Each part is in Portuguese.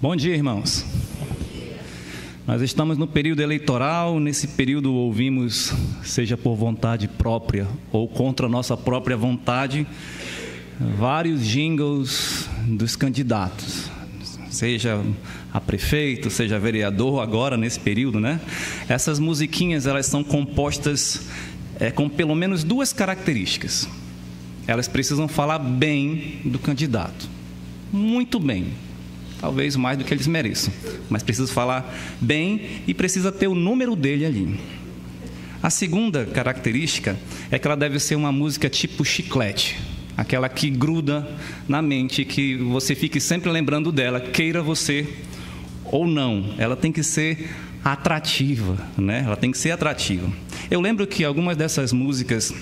Bom dia, irmãos. Nós estamos no período eleitoral. Nesse período ouvimos, seja por vontade própria ou contra a nossa própria vontade, vários jingles dos candidatos, seja a prefeito, seja a vereador, agora nesse período, né? Essas musiquinhas, elas são compostas com pelo menos duas características. Elas precisam falar bem do candidato, muito bem, talvez mais do que eles mereçam, mas precisa falar bem e precisa ter o número dele ali. A segunda característica é que ela deve ser uma música tipo chiclete, aquela que gruda na mente, que você fique sempre lembrando dela, queira você ou não. Ela tem que ser atrativa, né? Ela tem que ser atrativa. Eu lembro que algumas dessas músicas,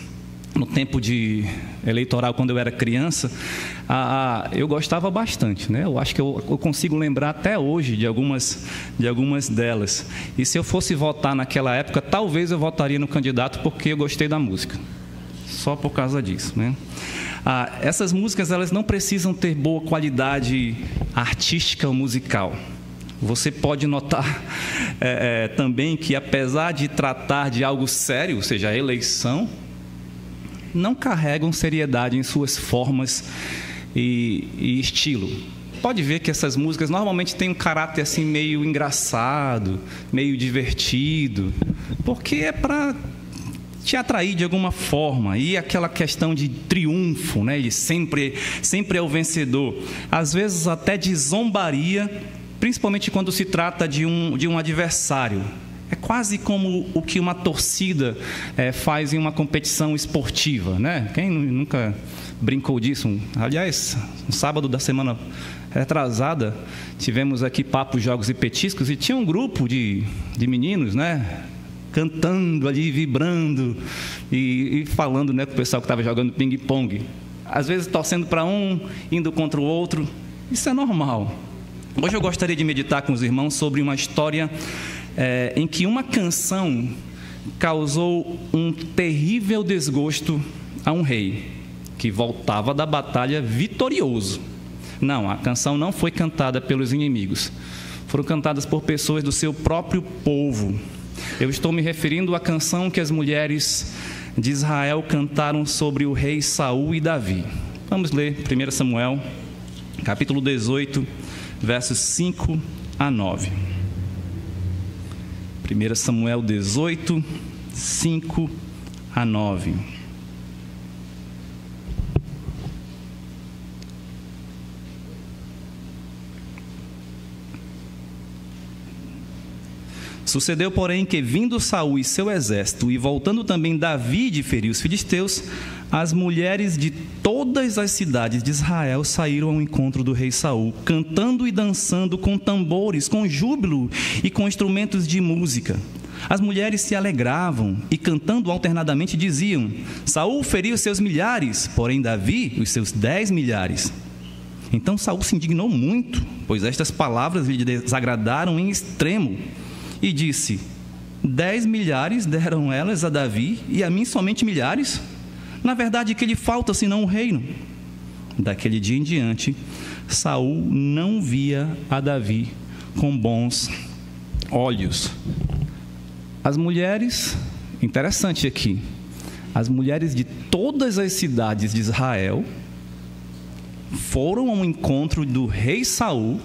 no tempo de eleitoral, quando eu era criança, eu gostava bastante, né? Eu acho que eu consigo lembrar até hoje de algumas delas. E se eu fosse votar naquela época, talvez eu votaria no candidato porque eu gostei da música. Só por causa disso, né? Essas músicas, elas não precisam ter boa qualidade artística ou musical. Você pode notar também que, apesar de tratar de algo sério, ou seja, a eleição, não carregam seriedade em suas formas e estilo. Pode ver que essas músicas normalmente têm um caráter assim meio engraçado, meio divertido, porque é para te atrair de alguma forma. E aquela questão de triunfo, né? Ele sempre é o vencedor. Às vezes até de zombaria, principalmente quando se trata de um adversário. É quase como o que uma torcida faz em uma competição esportiva, né? Quem nunca brincou disso? Aliás, no sábado da semana retrasada, tivemos aqui Papos, Jogos e Petiscos, e tinha um grupo de meninos, né? Cantando ali, vibrando e falando, né, com o pessoal que estava jogando ping-pong. Às vezes torcendo para um, indo contra o outro. Isso é normal. Hoje eu gostaria de meditar com os irmãos sobre uma história em que uma canção causou um terrível desgosto a um rei que voltava da batalha vitorioso. Não, a canção não foi cantada pelos inimigos. Foram cantadas por pessoas do seu próprio povo. Eu estou me referindo à canção que as mulheres de Israel cantaram sobre o rei Saul e Davi. Vamos ler 1 Samuel, capítulo 18, versos 5 a 9. 1 Samuel 18, 5 a 9. Sucedeu, porém, que vindo Saul e seu exército, e voltando também Davi de ferir os filisteus, as mulheres de todas as cidades de Israel saíram ao encontro do rei Saul, cantando e dançando com tambores, com júbilo e com instrumentos de música. As mulheres se alegravam e, cantando alternadamente, diziam: Saul feriu os seus milhares, porém Davi os seus 10 milhares. Então Saul se indignou muito, pois estas palavras lhe desagradaram em extremo, e disse: 10 milhares deram elas a Davi, e a mim somente milhares? Na verdade, que lhe falta senão o reino? Daquele dia em diante, Saul não via a Davi com bons olhos. As mulheres, interessante aqui, as mulheres de todas as cidades de Israel foram ao encontro do rei Saul,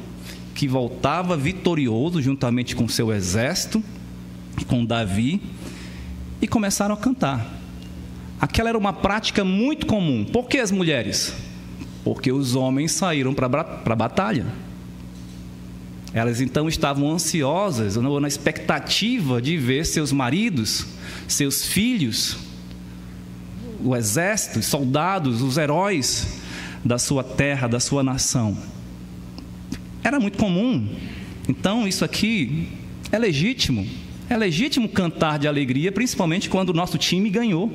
que voltava vitorioso juntamente com seu exército, com Davi, e começaram a cantar. Aquela era uma prática muito comum. Por que as mulheres? Porque os homens saíram para a batalha. Elas então estavam ansiosas, na expectativa de ver seus maridos, seus filhos, o exército, os soldados, os heróis da sua terra, da sua nação. Era muito comum. Então isso aqui é legítimo. É legítimo cantar de alegria, principalmente quando o nosso time ganhou.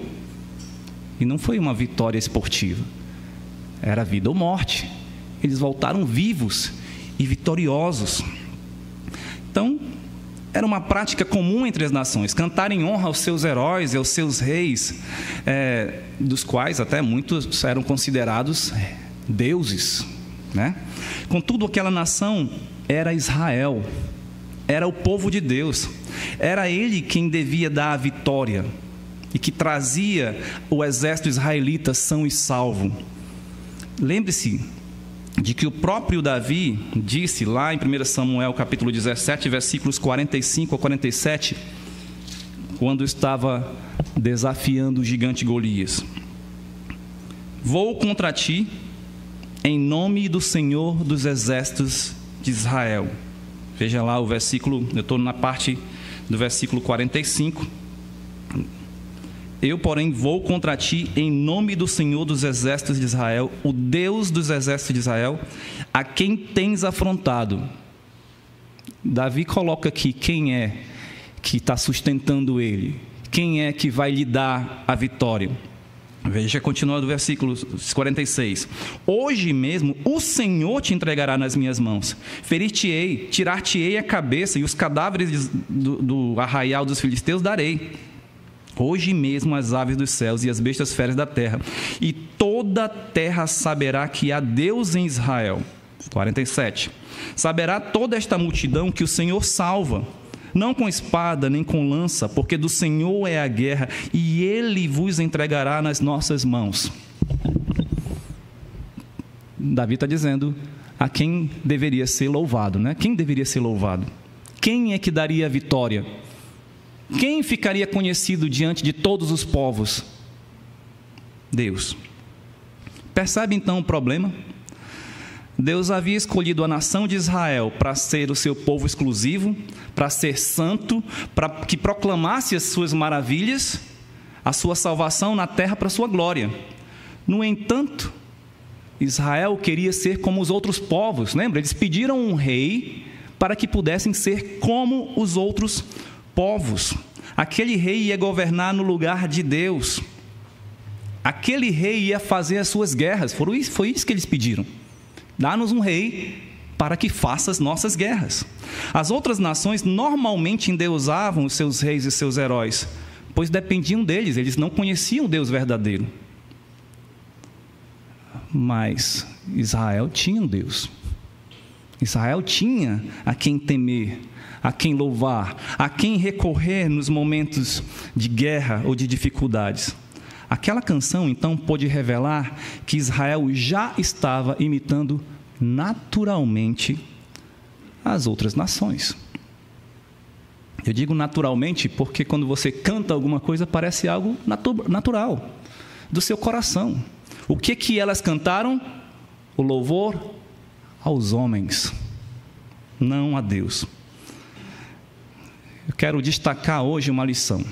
E não foi uma vitória esportiva. Era vida ou morte. Eles voltaram vivos e vitoriosos. Então, era uma prática comum entre as nações, cantar em honra aos seus heróis e aos seus reis, dos quais até muitos eram considerados deuses, né? Contudo, aquela nação era Israel, era o povo de Deus, era ele quem devia dar a vitória e que trazia o exército israelita são e salvo. Lembre-se de que o próprio Davi disse lá em 1 Samuel capítulo 17, versículos 45 a 47, quando estava desafiando o gigante Golias: vou contra ti em nome do Senhor dos exércitos de Israel. Veja lá o versículo, eu estou na parte do versículo 45. Eu, porém, vou contra ti em nome do Senhor dos exércitos de Israel, o Deus dos exércitos de Israel, a quem tens afrontado. Davi coloca aqui quem é que está sustentando ele, quem é que vai lhe dar a vitória. Veja, continua do versículo 46. Hoje mesmo o Senhor te entregará nas minhas mãos. Ferir-te-ei, tirar-te-ei a cabeça, e os cadáveres do arraial dos filisteus darei. Hoje mesmo as aves dos céus e as bestas feras da terra, e toda a terra saberá que há Deus em Israel. 47. Saberá toda esta multidão que o Senhor salva, não com espada nem com lança, porque do Senhor é a guerra, e Ele vos entregará nas nossas mãos. Davi está dizendo a quem deveria ser louvado, né? Quem deveria ser louvado? Quem é que daria a vitória? Quem ficaria conhecido diante de todos os povos? Deus. Percebe então o problema? Deus havia escolhido a nação de Israel para ser o seu povo exclusivo, para ser santo, para que proclamasse as suas maravilhas, a sua salvação na terra para a sua glória. No entanto, Israel queria ser como os outros povos, lembra? Eles pediram um rei para que pudessem ser como os outros povos. Aquele rei ia governar no lugar de Deus. Aquele rei ia fazer as suas guerras. Foi isso que eles pediram. Dá-nos um rei para que faça as nossas guerras. As outras nações normalmente endeusavam os seus reis e seus heróis, pois dependiam deles, eles não conheciam o Deus verdadeiro. Mas Israel tinha um Deus. Israel tinha a quem temer, a quem louvar, a quem recorrer nos momentos de guerra ou de dificuldades. Aquela canção, então, pôde revelar que Israel já estava imitando naturalmente as outras nações. Eu digo naturalmente porque quando você canta alguma coisa parece algo natural, do seu coração. O que elas cantaram? O louvor aos homens, não a Deus. Eu quero destacar hoje uma lição.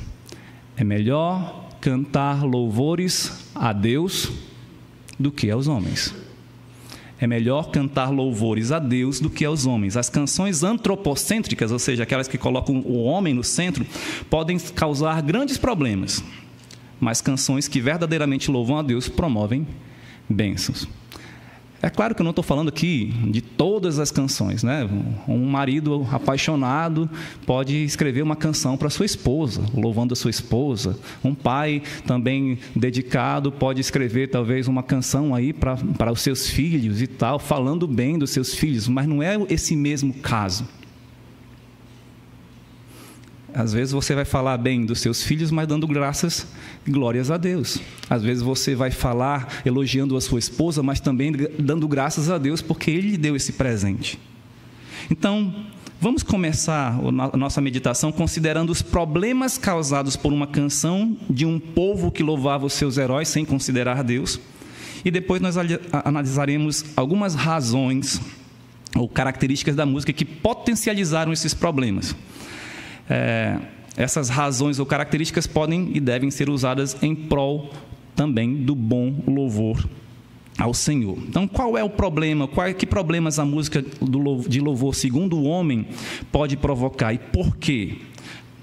É melhor cantar louvores a Deus do que aos homens. É melhor cantar louvores a Deus do que aos homens. As canções antropocêntricas, ou seja, aquelas que colocam o homem no centro, podem causar grandes problemas. Mas canções que verdadeiramente louvam a Deus promovem bênçãos. É claro que eu não estou falando aqui de todas as canções, né? Um marido apaixonado pode escrever uma canção para sua esposa, louvando a sua esposa. Um pai também dedicado pode escrever talvez uma canção aí para os seus filhos e tal, falando bem dos seus filhos, mas não é esse mesmo caso. Às vezes você vai falar bem dos seus filhos, mas dando graças e glórias a Deus. Às vezes você vai falar elogiando a sua esposa, mas também dando graças a Deus, porque Ele lhe deu esse presente. Então, vamos começar a nossa meditação considerando os problemas causados por uma canção de um povo que louvava os seus heróis sem considerar Deus. E depois nós analisaremos algumas razões ou características da música que potencializaram esses problemas. Essas razões ou características podem e devem ser usadas em prol também do bom louvor ao Senhor. Então, qual é o problema? Que problemas a música de louvor, segundo o homem, pode provocar e por quê?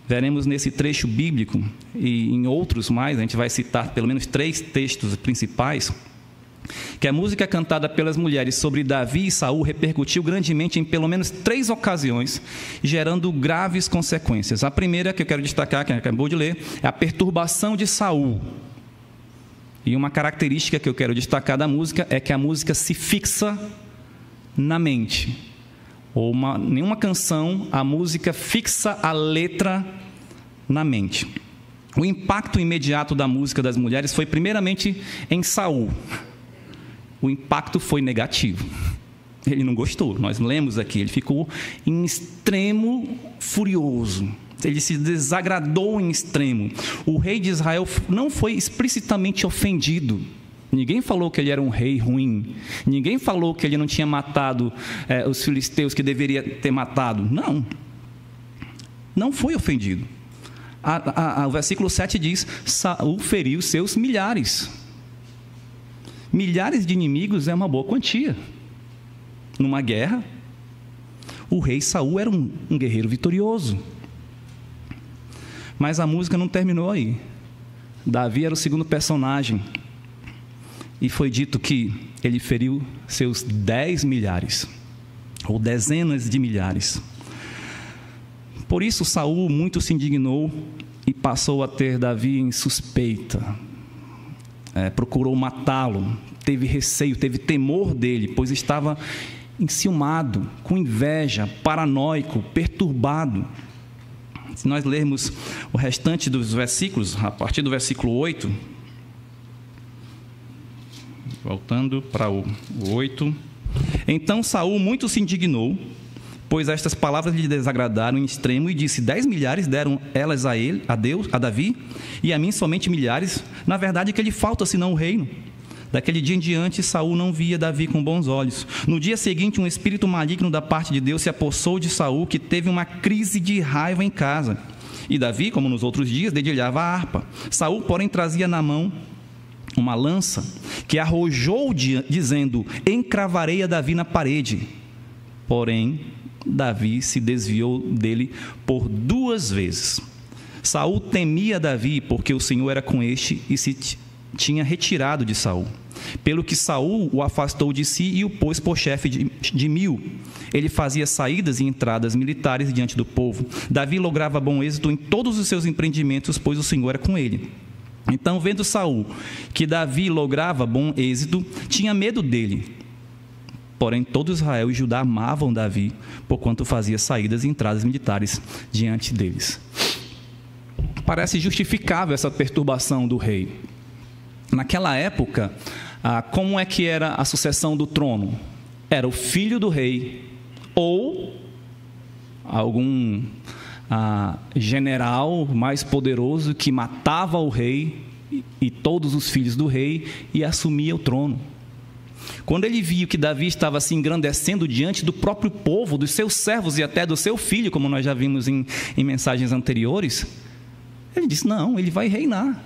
Veremos nesse trecho bíblico e em outros mais, a gente vai citar pelo menos 3 textos principais, que a música cantada pelas mulheres sobre Davi e Saul repercutiu grandemente em pelo menos 3 ocasiões, gerando graves consequências. A primeira que eu quero destacar, que acabou de ler, é a perturbação de Saul. E uma característica que eu quero destacar da música é que a música se fixa na mente. ou nenhuma canção, a música fixa a letra na mente. O impacto imediato da música das mulheres foi primeiramente em Saul. O impacto foi negativo. Ele não gostou, nós lemos aqui, ele ficou em extremo furioso. Ele se desagradou em extremo. O rei de Israel não foi explicitamente ofendido. Ninguém falou que ele era um rei ruim. Ninguém falou que ele não tinha matado os filisteus que deveria ter matado. Não. Não foi ofendido. O versículo 7 diz: Saul feriu seus milhares. Milhares de inimigos é uma boa quantia. Numa guerra, o rei Saul era um guerreiro vitorioso. Mas a música não terminou aí. Davi era o segundo personagem. E foi dito que ele feriu seus 10 milhares, ou dezenas de milhares. Por isso Saul muito se indignou e passou a ter Davi em suspeita. Procurou matá-lo, teve receio, teve temor dele, pois estava enciumado, com inveja, paranoico, perturbado. Se nós lermos o restante dos versículos, a partir do versículo 8, voltando para o 8. Então Saul muito se indignou, pois estas palavras lhe desagradaram em extremo, e disse: 10 milhares deram elas a ele, a Davi, e a mim somente milhares. Na verdade, que lhe falta senão o reino. Daquele dia em diante, Saul não via Davi com bons olhos. No dia seguinte, um espírito maligno da parte de Deus se apossou de Saul, que teve uma crise de raiva em casa. E Davi, como nos outros dias, dedilhava a harpa. Saul, porém, trazia na mão uma lança, que arrojou, dizendo: encravarei a Davi na parede. Porém, Davi se desviou dele por 2 vezes. Saul temia Davi, porque o Senhor era com este e se tinha retirado de Saul. Pelo que Saul o afastou de si e o pôs por chefe de 1000. Ele fazia saídas e entradas militares diante do povo. Davi lograva bom êxito em todos os seus empreendimentos, pois o Senhor era com ele. Então, vendo Saul que Davi lograva bom êxito, tinha medo dele. Porém, todo Israel e Judá amavam Davi, porquanto fazia saídas e entradas militares diante deles. Parece justificável essa perturbação do rei. Naquela época, como é que era a sucessão do trono? Era o filho do rei ou algum general mais poderoso que matava o rei e todos os filhos do rei e assumia o trono. Quando ele viu que Davi estava se engrandecendo diante do próprio povo, dos seus servos e até do seu filho, como nós já vimos em mensagens anteriores, ele disse: não, ele vai reinar.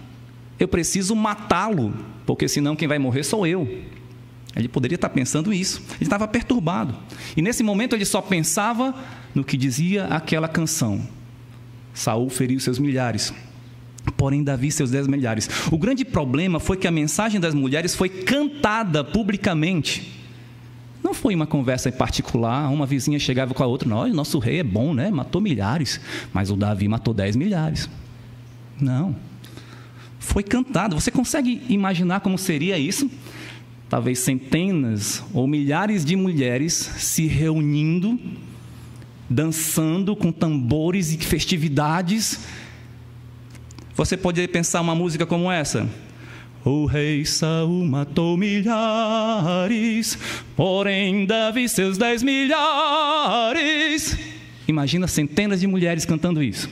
Eu preciso matá-lo, porque senão quem vai morrer sou eu. Ele poderia estar pensando isso. Ele estava perturbado. E nesse momento ele só pensava no que dizia aquela canção: Saul feriu seus milhares, porém Davi seus 10 milhares. O grande problema foi que a mensagem das mulheres foi cantada publicamente. Não foi uma conversa em particular. Uma vizinha chegava com a outra: olha, nosso rei é bom, né? Matou milhares, mas o Davi matou 10 milhares. Não. Foi cantado. Você consegue imaginar como seria isso? Talvez centenas ou milhares de mulheres se reunindo, dançando com tambores e festividades. Você pode pensar uma música como essa: o rei Saul matou milhares, porém Davi seus 10 milhares. Imagina centenas de mulheres cantando isso.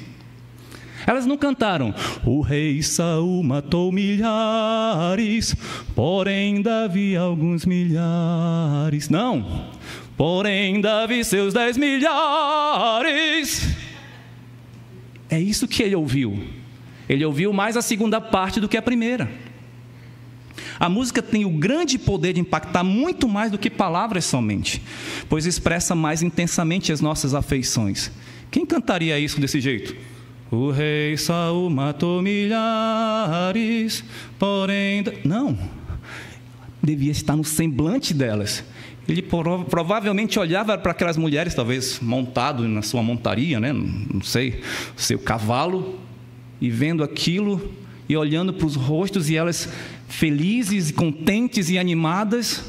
Elas não cantaram: o rei Saul matou milhares, porém Davi alguns milhares. Não. Porém Davi seus 10 milhares. É isso que ele ouviu. Ele ouviu mais a segunda parte do que a primeira. A música tem o grande poder de impactar muito mais do que palavras somente, pois expressa mais intensamente as nossas afeições. Quem cantaria isso desse jeito? O rei Saul matou milhares, porém... Não, devia estar no semblante delas. Ele provavelmente olhava para aquelas mulheres, talvez montado na sua montaria, né? Não sei, seu cavalo, e vendo aquilo, e olhando para os rostos, e elas felizes, contentes e animadas.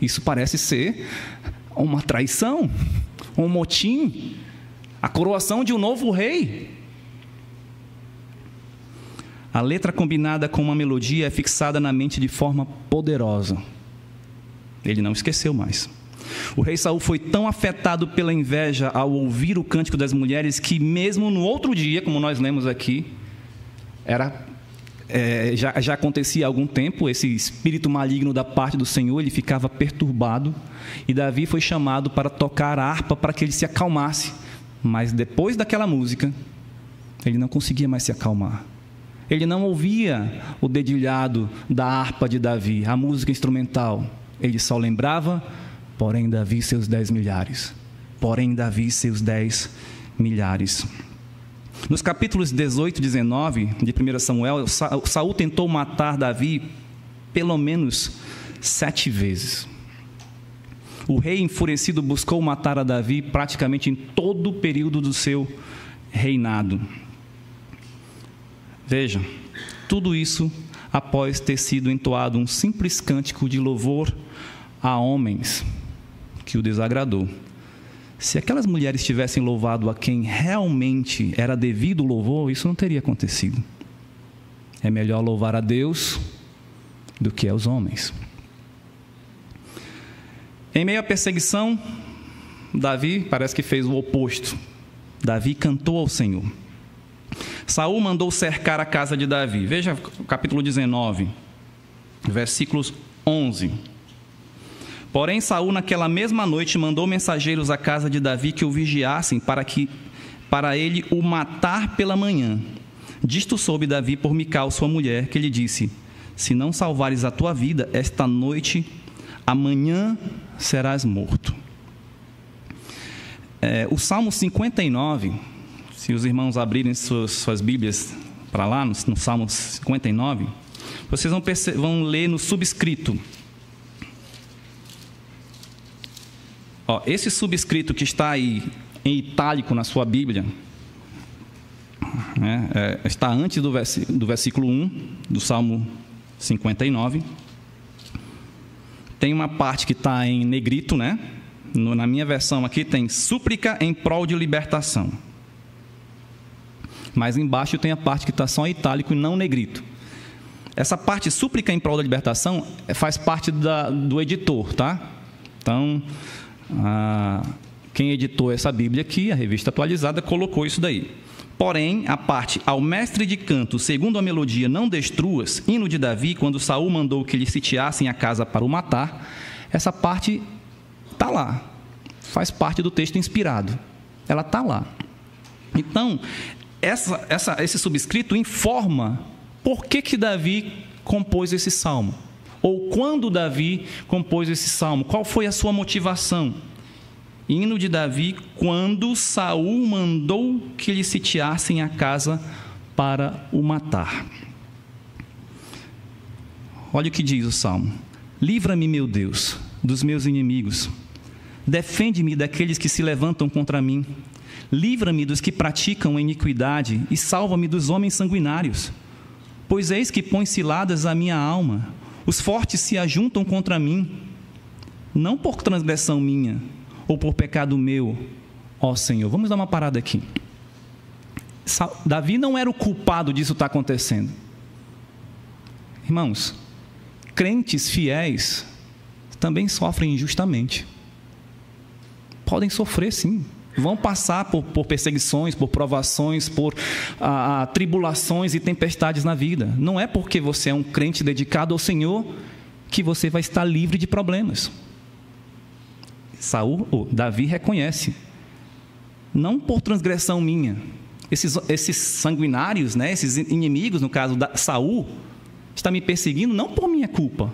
Isso parece ser uma traição, um motim, a coroação de um novo rei. A letra combinada com uma melodia é fixada na mente de forma poderosa. Ele não esqueceu mais. O rei Saul foi tão afetado pela inveja ao ouvir o cântico das mulheres que mesmo no outro dia, como nós lemos aqui, já acontecia há algum tempo, esse espírito maligno da parte do Senhor, ele ficava perturbado, e Davi foi chamado para tocar a harpa para que ele se acalmasse. Mas depois daquela música, ele não conseguia mais se acalmar. Ele não ouvia o dedilhado da harpa de Davi, a música instrumental. Ele só lembrava: porém Davi seus 10 milhares. Porém Davi seus 10 milhares. Nos capítulos 18 e 19 de 1 Samuel, Saul tentou matar Davi pelo menos 7 vezes. O rei enfurecido buscou matar a Davi praticamente em todo o período do seu reinado. Veja, tudo isso após ter sido entoado um simples cântico de louvor a homens que o desagradou. Se aquelas mulheres tivessem louvado a quem realmente era devido o louvor, isso não teria acontecido. É melhor louvar a Deus do que aos homens. Em meio à perseguição, Davi parece que fez o oposto. Davi cantou ao Senhor. Saul mandou cercar a casa de Davi. Veja o capítulo 19, versículos 11. Porém, Saul, naquela mesma noite, mandou mensageiros à casa de Davi que o vigiassem para ele o matar pela manhã. Disto soube Davi por Mical, sua mulher, que lhe disse: se não salvares a tua vida esta noite, amanhã serás morto. O Salmo 59, se os irmãos abrirem suas Bíblias para lá, no Salmo 59, vocês vão ler no subscrito. Esse subscrito que está aí em itálico na sua Bíblia, está antes do versículo 1 do Salmo 59. Tem uma parte que está em negrito, né? Na minha versão aqui tem súplica em prol de libertação. Mas embaixo tem a parte que está só em itálico e não negrito. Essa parte súplica em prol da libertação faz parte do editor, tá? Então, quem editou essa Bíblia aqui, a Revista Atualizada, colocou isso daí. Porém, a parte ao mestre de canto, segundo a melodia, não destruas, hino de Davi, quando Saul mandou que lhe sitiassem a casa para o matar, essa parte está lá, faz parte do texto inspirado, ela está lá. Então, esse subscrito informa por que Davi compôs esse salmo, ou quando Davi compôs esse salmo, qual foi a sua motivação. Hino de Davi, quando Saul mandou que lhe sitiassem a casa para o matar. Olha o que diz o salmo: livra-me, meu Deus, dos meus inimigos, defende-me daqueles que se levantam contra mim, livra-me dos que praticam a iniquidade e salva-me dos homens sanguinários. Pois eis que põe ciladas a minha alma, os fortes se ajuntam contra mim, não por transgressão minha, ou por pecado meu, ó Senhor. Vamos dar uma parada aqui. Davi não era o culpado disso estar acontecendo. Irmãos, crentes fiéis também sofrem injustamente. Podem sofrer, sim. Vão passar por perseguições, por provações, por tribulações e tempestades na vida. Não é porque você é um crente dedicado ao Senhor que você vai estar livre de problemas. Davi reconhece: não por transgressão minha. Esses sanguinários, né, esses inimigos, no caso de Saul, está me perseguindo não por minha culpa.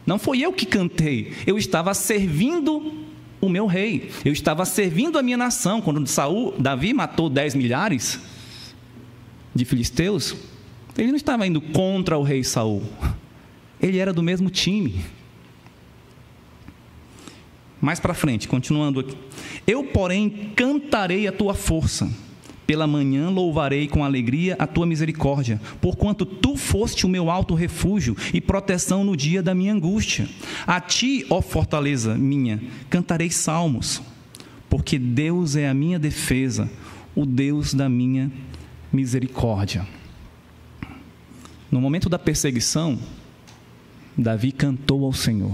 Não foi eu que cantei. Eu estava servindo o meu rei. Eu estava servindo a minha nação. Quando Davi matou 10 milhares de filisteus, ele não estava indo contra o rei Saul. Ele era do mesmo time. Mais para frente, continuando aqui. Eu, porém, cantarei a tua força, pela manhã louvarei com alegria a tua misericórdia, porquanto tu foste o meu alto refúgio e proteção no dia da minha angústia. A ti, ó fortaleza minha, cantarei salmos, porque Deus é a minha defesa, o Deus da minha misericórdia. No momento da perseguição, Davi cantou ao Senhor.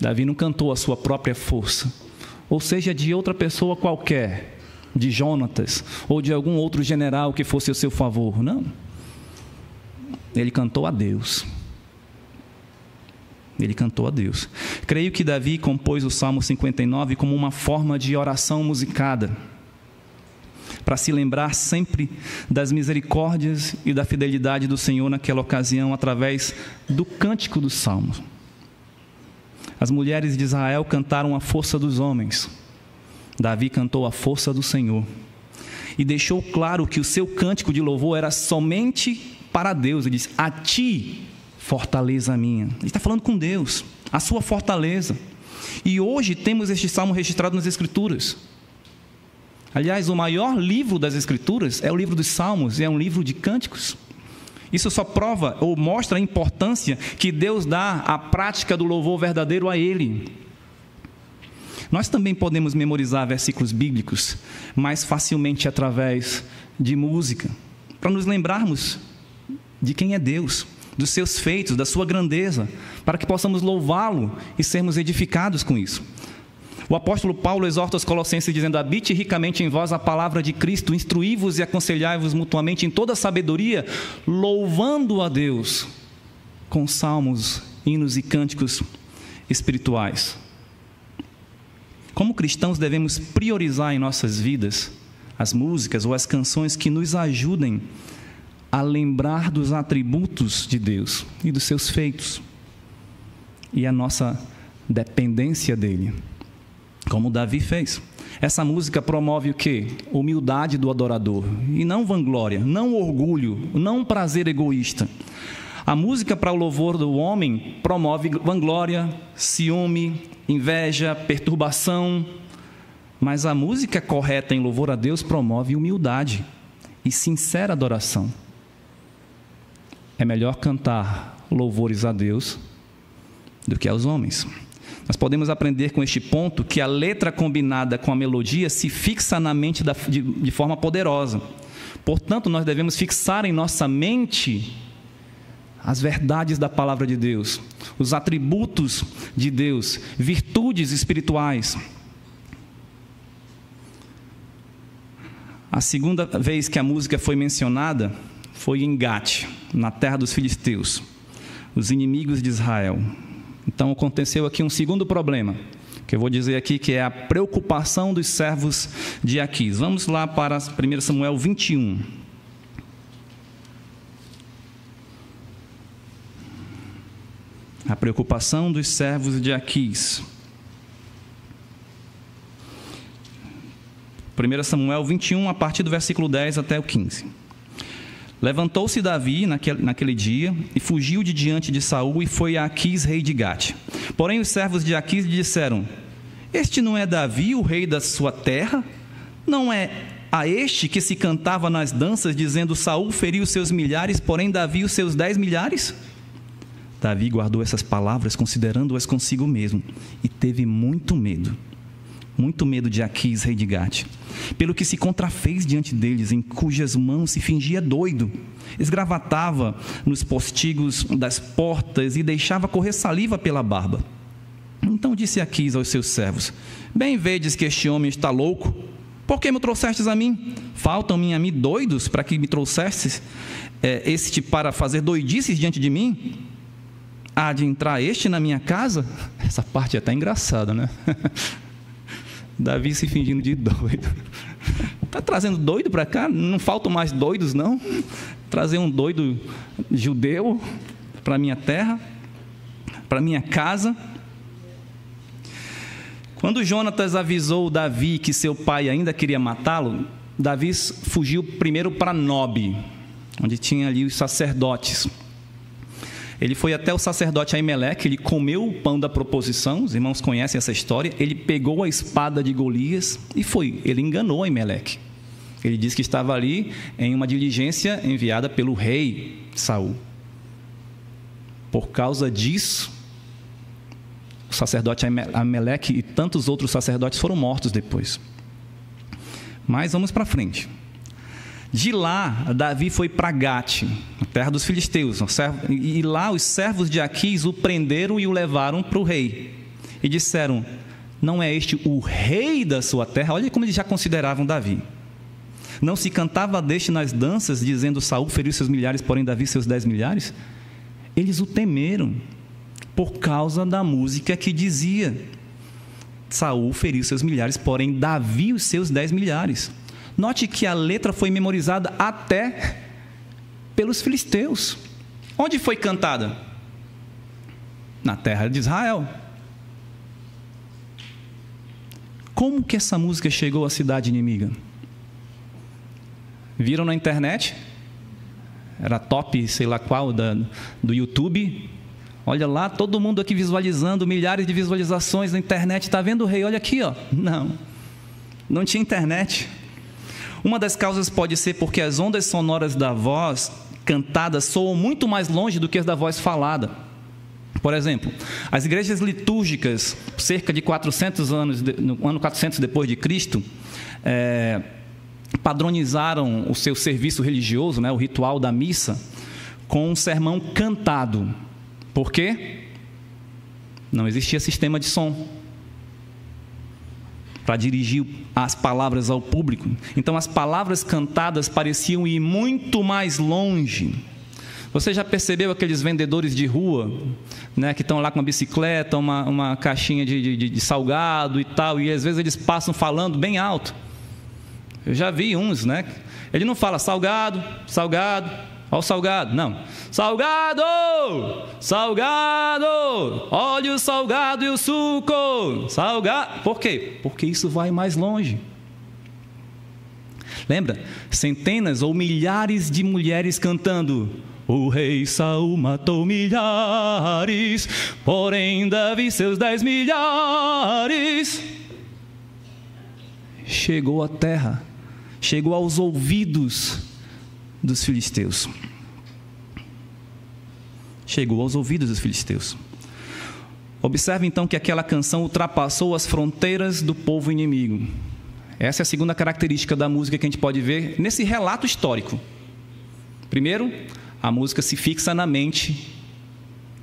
Davi não cantou a sua própria força, ou seja, de outra pessoa qualquer, de Jonatas, ou de algum outro general que fosse a seu favor. Não. Ele cantou a Deus. Ele cantou a Deus. Creio que Davi compôs o Salmo 59 como uma forma de oração musicada, para se lembrar sempre das misericórdias e da fidelidade do Senhor naquela ocasião, através do cântico dos salmos. As mulheres de Israel cantaram a força dos homens. Davi cantou a força do Senhor. E deixou claro que o seu cântico de louvor era somente para Deus. Ele diz: a ti, fortaleza minha. Ele está falando com Deus, a sua fortaleza. E hoje temos este salmo registrado nas Escrituras. Aliás, o maior livro das Escrituras é o livro dos Salmos, e é um livro de cânticos. Isso só prova ou mostra a importância que Deus dá à prática do louvor verdadeiro a Ele. Nós também podemos memorizar versículos bíblicos mais facilmente através de música, para nos lembrarmos de quem é Deus, dos seus feitos, da sua grandeza, para que possamos louvá-lo e sermos edificados com isso. O apóstolo Paulo exorta os colossenses dizendo: habite ricamente em vós a palavra de Cristo, instruí-vos e aconselhai-vos mutuamente em toda sabedoria, louvando a Deus com salmos, hinos e cânticos espirituais. Como cristãos devemos priorizar em nossas vidas as músicas ou as canções que nos ajudem a lembrar dos atributos de Deus e dos seus feitos e a nossa dependência dEle, como Davi fez. Essa música promove o quê? Humildade do adorador, e não vanglória, não orgulho, não prazer egoísta. A música para o louvor do homem promove vanglória, ciúme, inveja, perturbação. Mas a música correta em louvor a Deus promove humildade e sincera adoração. É melhor cantar louvores a Deus do que aos homens. Nós podemos aprender com este ponto que a letra combinada com a melodia se fixa na mente de forma poderosa. Portanto, nós devemos fixar em nossa mente as verdades da palavra de Deus, os atributos de Deus, virtudes espirituais. A segunda vez que a música foi mencionada foi em Gate, na terra dos filisteus, os inimigos de Israel. Então aconteceu aqui um segundo problema, que eu vou dizer aqui, que é a preocupação dos servos de Aquis. Vamos lá para 1 Samuel 21. A preocupação dos servos de Aquis. 1 Samuel 21, a partir do versículo 10 até o 15. Levantou-se Davi naquele dia e fugiu de diante de Saul e foi a Aquis, rei de Gate. Porém os servos de Aquis lhe disseram: este não é Davi, o rei da sua terra? Não é a este que se cantava nas danças, dizendo: Saul feriu seus milhares, porém Davi os seus 10 milhares? Davi guardou essas palavras, considerando-as consigo mesmo, e teve muito medo de Aquis, rei de Gate, pelo que se contrafez diante deles, em cujas mãos se fingia doido, esgravatava nos postigos das portas e deixava correr saliva pela barba. Então disse Aquis aos seus servos: bem vedes que este homem está louco? Por que me trouxestes a mim? Faltam-me a mim doidos para que me trouxestes este para fazer doidices diante de mim? Há de entrar este na minha casa? Essa parte é até engraçada, né? Davi se fingindo de doido. Está trazendo doido para cá? Não faltam mais doidos, não? Trazer um doido judeu para a minha terra, para a minha casa. Quando Jonatas avisou Davi que seu pai ainda queria matá-lo, Davi fugiu primeiro para Nob, onde tinha ali os sacerdotes. Ele foi até o sacerdote Aimeleque, ele comeu o pão da proposição, os irmãos conhecem essa história. Ele pegou a espada de Golias e foi, ele enganou Aimeleque. Ele diz que estava ali em uma diligência enviada pelo rei Saul. Por causa disso, o sacerdote Ameleque e tantos outros sacerdotes foram mortos depois. Mas vamos para frente. De lá, Davi foi para Gate, a terra dos filisteus. E lá os servos de Aquis o prenderam e o levaram para o rei. E disseram: não é este o rei da sua terra? Olha como eles já consideravam Davi. Não se cantava deste nas danças, dizendo: Saul feriu seus milhares, porém Davi seus 10 milhares? Eles o temeram por causa da música que dizia: Saul feriu seus milhares, porém Davi os seus 10 milhares. Note que a letra foi memorizada até pelos filisteus. Onde foi cantada? Na terra de Israel. Como que essa música chegou à cidade inimiga? Viram na internet? Era top, sei lá qual, do YouTube. Olha lá, todo mundo aqui visualizando, milhares de visualizações na internet. Está vendo o rei? Olha aqui, ó. Não tinha internet. Uma das causas pode ser porque as ondas sonoras da voz cantada soam muito mais longe do que as da voz falada. Por exemplo, as igrejas litúrgicas, cerca de 400 anos, no ano 400 depois de Cristo, padronizaram o seu serviço religioso, o ritual da missa, com um sermão cantado. Por quê? Não existia sistema de som para dirigir as palavras ao público. Então as palavras cantadas pareciam ir muito mais longe. Você já percebeu aqueles vendedores de rua, que estão lá com uma bicicleta, uma caixinha de salgado e tal, e às vezes eles passam falando bem alto? Eu já vi uns, Ele não fala salgado, salgado, ó o salgado. Não. Salgado! Salgado! Olha o salgado e o suco! Salgado! Por quê? Porque isso vai mais longe. Lembra? Centenas ou milhares de mulheres cantando: o rei Saul matou milhares, porém Davi seus 10 milhares. Chegou à terra, chegou aos ouvidos dos filisteus. Chegou aos ouvidos dos filisteus. Observe então que aquela canção ultrapassou as fronteiras do povo inimigo. Essa é a segunda característica da música que a gente pode ver nesse relato histórico. Primeiro, a música se fixa na mente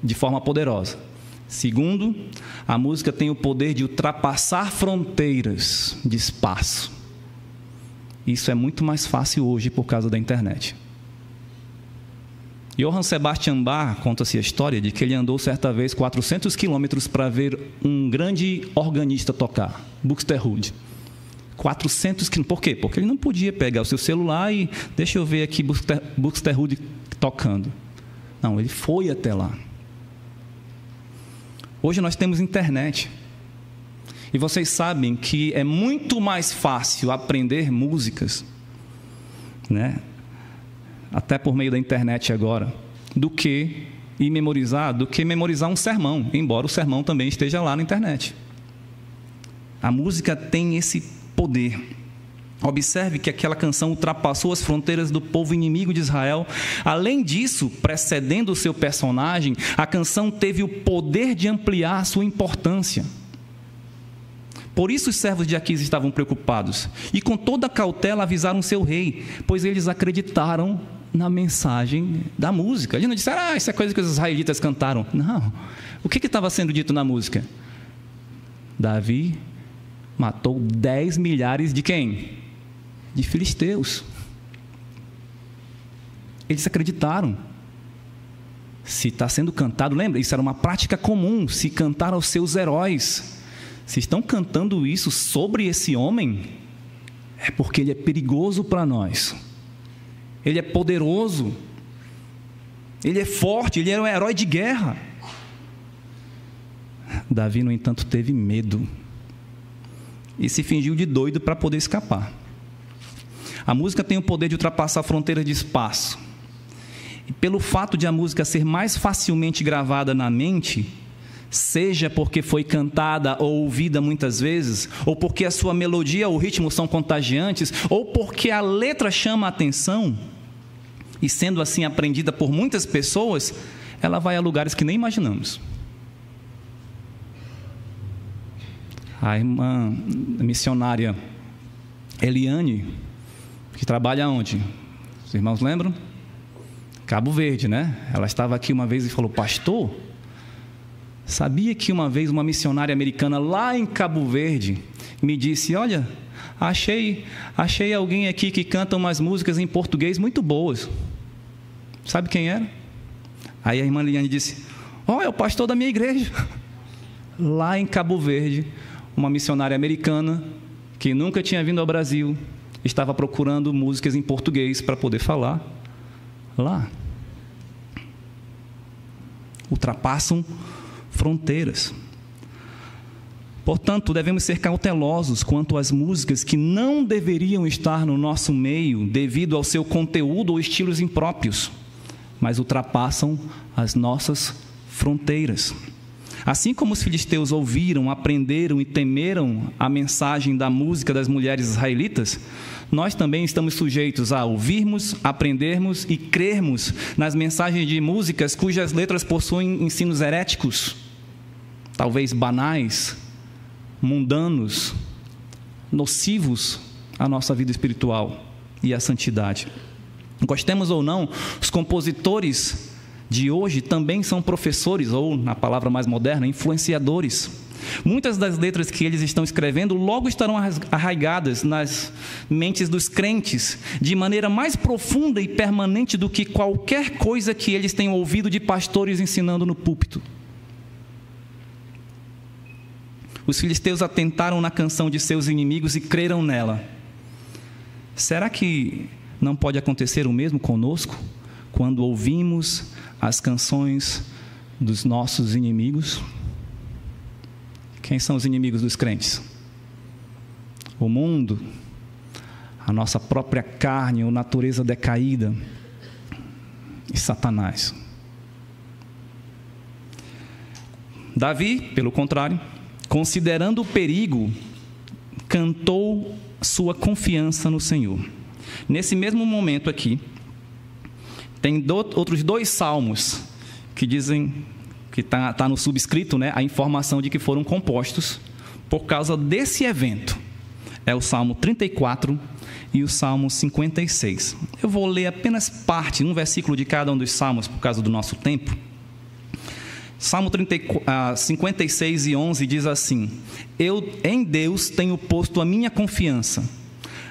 de forma poderosa. Segundo, a música tem o poder de ultrapassar fronteiras de espaço. Isso é muito mais fácil hoje por causa da internet. Johann Sebastian Bach conta-se a história de que ele andou certa vez 400 quilômetros para ver um grande organista tocar, Buxtehude. 400 quilômetros. Por quê? Porque ele não podia pegar o seu celular e deixa eu ver aqui Buxtehude tocando. Não, ele foi até lá. Hoje nós temos internet. E vocês sabem que é muito mais fácil aprender músicas, até por meio da internet agora, do que memorizar um sermão, embora o sermão também esteja lá na internet. A música tem esse poder. Observe que aquela canção ultrapassou as fronteiras do povo inimigo de Israel. Além disso, precedendo o seu personagem, a canção teve o poder de ampliar sua importância. Por isso os servos de Aquis estavam preocupados e com toda cautela avisaram seu rei, pois eles acreditaram na mensagem da música. Eles não disseram: isso é coisa que os israelitas cantaram. Não. O que estava sendo dito na música? Davi matou 10 milhares de quem? De filisteus. Eles acreditaram. Se está sendo cantado, lembra? Isso era uma prática comum, se cantar aos seus heróis. Se estão cantando isso sobre esse homem, é porque ele é perigoso para nós. Ele é poderoso. Ele é forte, ele era um herói de guerra. Davi, no entanto, teve medo e se fingiu de doido para poder escapar. A música tem o poder de ultrapassar fronteiras de espaço. E pelo fato de a música ser mais facilmente gravada na mente, seja porque foi cantada ou ouvida muitas vezes, ou porque a sua melodia ou ritmo são contagiantes, ou porque a letra chama a atenção, e sendo assim aprendida por muitas pessoas, ela vai a lugares que nem imaginamos. A irmã missionária Eliane, que trabalha onde? Os irmãos lembram? Cabo Verde, né? Ela estava aqui uma vez e falou: pastor, sabia que uma vez uma missionária americana lá em Cabo Verde me disse: olha, achei alguém aqui que canta umas músicas em português muito boas. Sabe quem era? Aí a irmã Eliane disse: é o pastor da minha igreja. Lá em Cabo Verde, uma missionária americana que nunca tinha vindo ao Brasil estava procurando músicas em português para poder falar lá. Ultrapassam fronteiras. Portanto, devemos ser cautelosos quanto às músicas que não deveriam estar no nosso meio devido ao seu conteúdo ou estilos impróprios, mas ultrapassam as nossas fronteiras. Assim como os filisteus ouviram, aprenderam e temeram a mensagem da música das mulheres israelitas, nós também estamos sujeitos a ouvirmos, aprendermos e crermos nas mensagens de músicas cujas letras possuem ensinos heréticos, talvez banais, mundanos, nocivos à nossa vida espiritual e à santidade. Gostemos ou não, os compositores de hoje também são professores, ou, na palavra mais moderna, influenciadores. Muitas das letras que eles estão escrevendo logo estarão arraigadas nas mentes dos crentes, de maneira mais profunda e permanente do que qualquer coisa que eles tenham ouvido de pastores ensinando no púlpito. Os filisteus atentaram na canção de seus inimigos e creram nela. Será que não pode acontecer o mesmo conosco, quando ouvimos as canções dos nossos inimigos? Quem são os inimigos dos crentes? O mundo, a nossa própria carne ou natureza decaída e Satanás. Davi, pelo contrário, considerando o perigo, cantou sua confiança no Senhor. Nesse mesmo momento aqui, tem outros 2 salmos que dizem, que está no subscrito, né, a informação de que foram compostos por causa desse evento. É o Salmo 34 e o Salmo 56. Eu vou ler apenas parte, um versículo de cada um dos salmos, por causa do nosso tempo. Salmo 56 e 11 diz assim: eu em Deus tenho posto a minha confiança,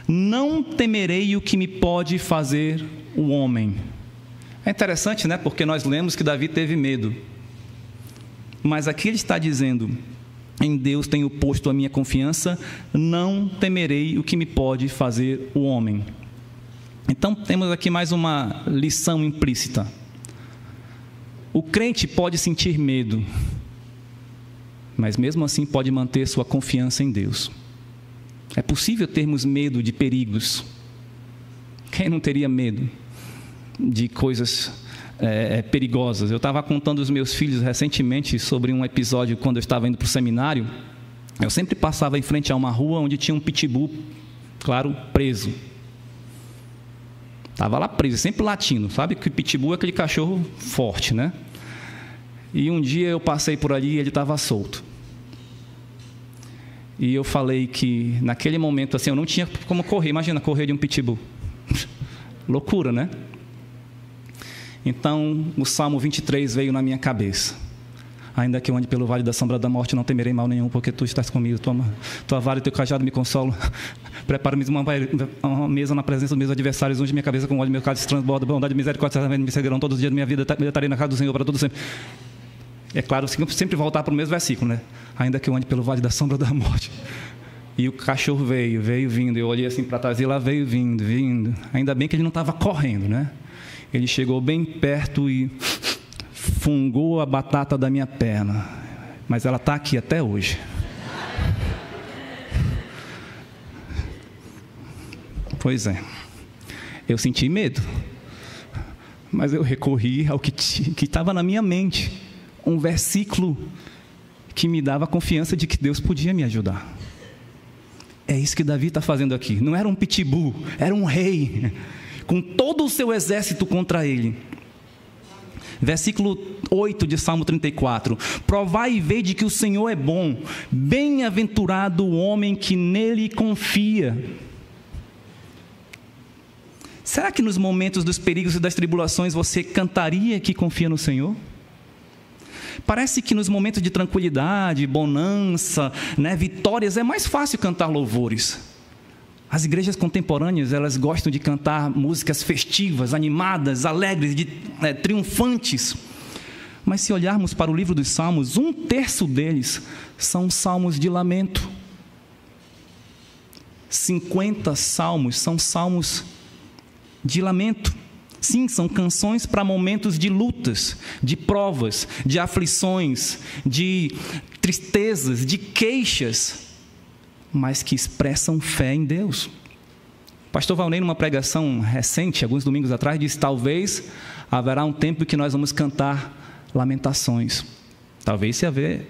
não temerei o que me pode fazer o homem. É interessante, né? Porque nós lemos que Davi teve medo. Mas aqui ele está dizendo: em Deus tenho posto a minha confiança, não temerei o que me pode fazer o homem. Então temos aqui mais uma lição implícita. O crente pode sentir medo, mas mesmo assim pode manter sua confiança em Deus. É possível termos medo de perigos. Quem não teria medo de coisas perigosas? Eu estava contando aos meus filhos recentemente sobre um episódio quando eu estava indo para o seminário. Eu sempre passava em frente a uma rua onde tinha um pitbull, claro, preso. Estava lá preso, sempre latindo. Sabe que pitbull é aquele cachorro forte, né? E um dia eu passei por ali e ele estava solto. E eu falei que naquele momento assim, eu não tinha como correr. Imagina correr de um pitbull. Loucura, né? Então o Salmo 23 veio na minha cabeça: ainda que eu ande pelo vale da sombra da morte, não temerei mal nenhum, porque tu estás comigo. Tua vara e teu cajado me consolam. Prepara-me uma mesa na presença dos meus adversários, unge minha cabeça com óleo, meu cálice transborda. Bondade e misericórdia certamente me seguirão todos os dias da minha vida. Eu estarei na casa do Senhor para todo sempre. É claro, sempre voltar para o mesmo versículo, né? Ainda que eu ande pelo vale da sombra da morte. E o cachorro veio vindo. Eu olhei assim para trás e lá veio vindo. Ainda bem que ele não estava correndo, né? Ele chegou bem perto e fungou a batata da minha perna. Mas ela está aqui até hoje. Pois é. Eu senti medo. Mas eu recorri ao que estava na minha mente. Um versículo que me dava a confiança de que Deus podia me ajudar. É isso que Davi está fazendo aqui. Não era um pitbull, era um rei, com todo o seu exército contra ele. Versículo 8 de Salmo 34. Provai e vede que o Senhor é bom, bem-aventurado o homem que nele confia. Será que nos momentos dos perigos e das tribulações você cantaria que confia no Senhor? Parece que nos momentos de tranquilidade, bonança, vitórias, é mais fácil cantar louvores. As igrejas contemporâneas, elas gostam de cantar músicas festivas, animadas, alegres, triunfantes. Mas se olharmos para o livro dos Salmos, 1/3 deles são salmos de lamento. 50 salmos são salmos de lamento. Sim, são canções para momentos de lutas, de provas, de aflições, de tristezas, de queixas, mas que expressam fé em Deus. O pastor Valnei, numa pregação recente, alguns domingos atrás, disse: talvez haverá um tempo que nós vamos cantar lamentações. Talvez